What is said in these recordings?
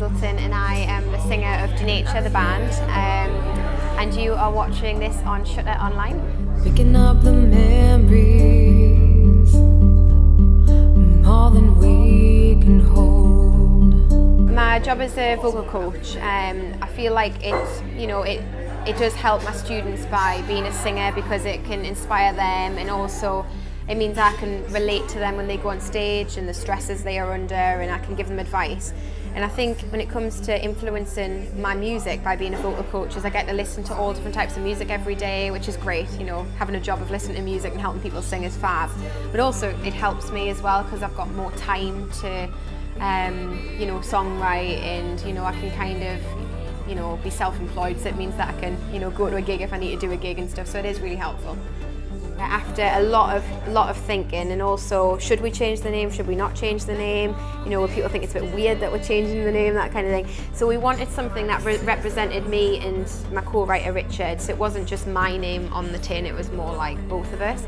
Middleton and I am the singer of Denature, the band, and you are watching this on Shutter Online. Picking up the memories, more than we can hold. My job as a vocal coach, I feel like it does help my students by being a singer because it can inspire them, and also it means I can relate to them when they go on stage and the stresses they are under, and I can give them advice. And I think when it comes to influencing my music by being a vocal coach, is I get to listen to all different types of music every day, which is great. You know, having a job of listening to music and helping people sing is fab. But also it helps me as well because I've got more time to, songwrite, and I can kind of, be self-employed. So it means that I can, go to a gig if I need to do a gig and stuff. So it is really helpful. After a lot of thinking, and also, should we change the name, should we not change the name, will people think it's a bit weird that we're changing the name, that kind of thing. So we wanted something that represented me and my co-writer Richard, so it wasn't just my name on the tin, it was more like both of us.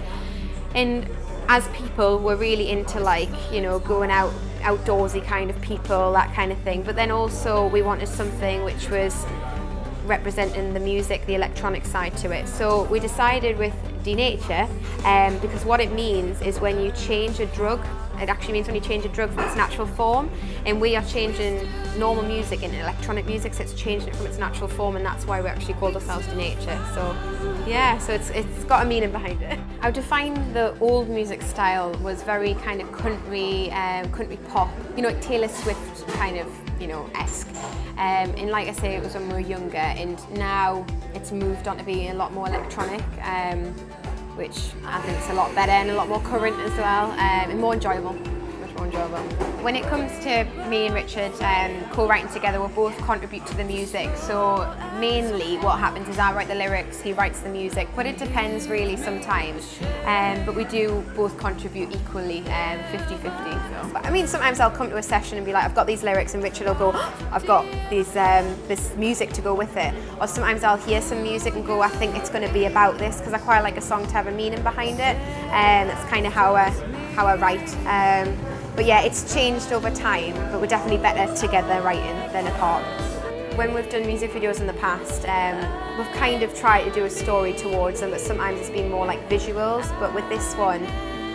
And as people, we're really into going out, outdoorsy kind of people, that kind of thing, but then also we wanted something which was representing the music, the electronic side to it. So we decided with Denature, because what it means is when you change a drug, it actually means when you change a drug from its natural form, and we are changing normal music into electronic music, so it's changing it from its natural form, and that's why we actually called ourselves Denature. So yeah, so it's got a meaning behind it. I would define the old music style was very kind of country, country pop, like Taylor Swift kind of, esque. And like I say, it was when we were younger, and now it's moved on to being a lot more electronic, which I think is a lot better and a lot more current as well, and more enjoyable. More enjoyable. When it comes to me and Richard co-writing together, we both contribute to the music. So mainly what happens is I write the lyrics, he writes the music, but it depends really sometimes. But we do both contribute equally, 50-50. So. But I mean, sometimes I'll come to a session and be like, I've got these lyrics, and Richard will go, I've got these, this music to go with it. Or sometimes I'll hear some music and go, I think it's going to be about this, because I quite like a song to have a meaning behind it. And that's kind of how I write. But yeah, it's changed over time, but we're definitely better together writing than apart. When we've done music videos in the past, we've kind of tried to do a story towards them, but sometimes it's been more like visuals. But with this one,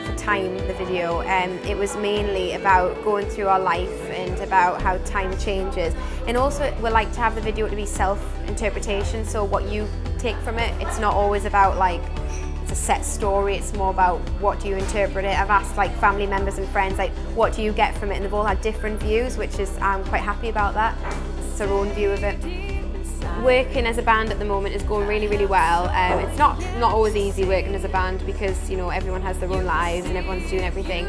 for Time, the video, it was mainly about going through our life and about how time changes. And also, we like to have the video to be self-interpretation, so what you take from it, it's not always about it's a set story, it's more about what do you interpret it. I've asked family members and friends what do you get from it, and they've all had different views, which is, I'm quite happy about that. It's their own view of it. Working as a band at the moment is going really, really well. It's not always easy working as a band because everyone has their own lives and everyone's doing everything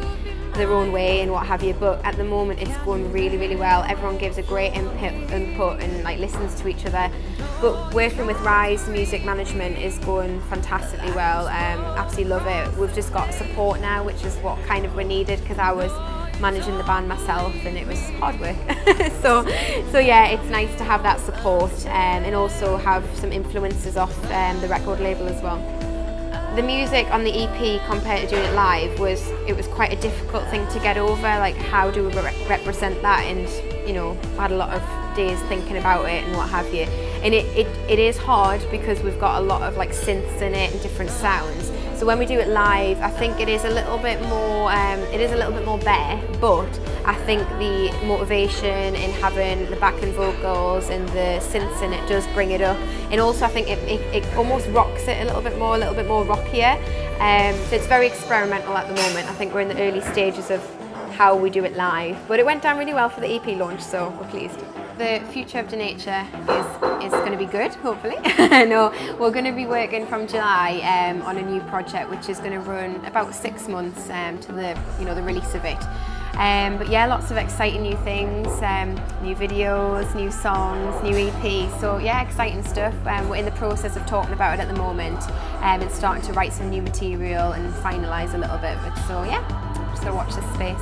their own way and what have you, but at the moment it's going really, really well. Everyone gives a great input and listens to each other. But working with Rise Music Management is going fantastically well. Absolutely love it. We've just got support now, which is what kind of we needed, because I was managing the band myself and it was hard work. so yeah, it's nice to have that support, and also have some influences off the record label as well. The music on the EP compared to doing it live was quite a difficult thing to get over. How do we represent that? And I had a lot of days thinking about it and what have you. And it is hard because we've got a lot of synths in it and different sounds. So when we do it live, I think it is a little bit more bare, but I think the motivation in having the backing vocals and the synths in it does bring it up. And also I think it almost rocks it a little bit more rockier. So it's very experimental at the moment. I think we're in the early stages of how we do it live. But it went down really well for the EP launch, so we're pleased. The future of Denature is going to be good, hopefully. No, we're going to be working from July on a new project, which is going to run about 6 months to the release of it. But yeah, lots of exciting new things, new videos, new songs, new EP. So yeah, exciting stuff. We're in the process of talking about it at the moment, and starting to write some new material and finalise a little bit of it. So yeah, just gotta watch this space.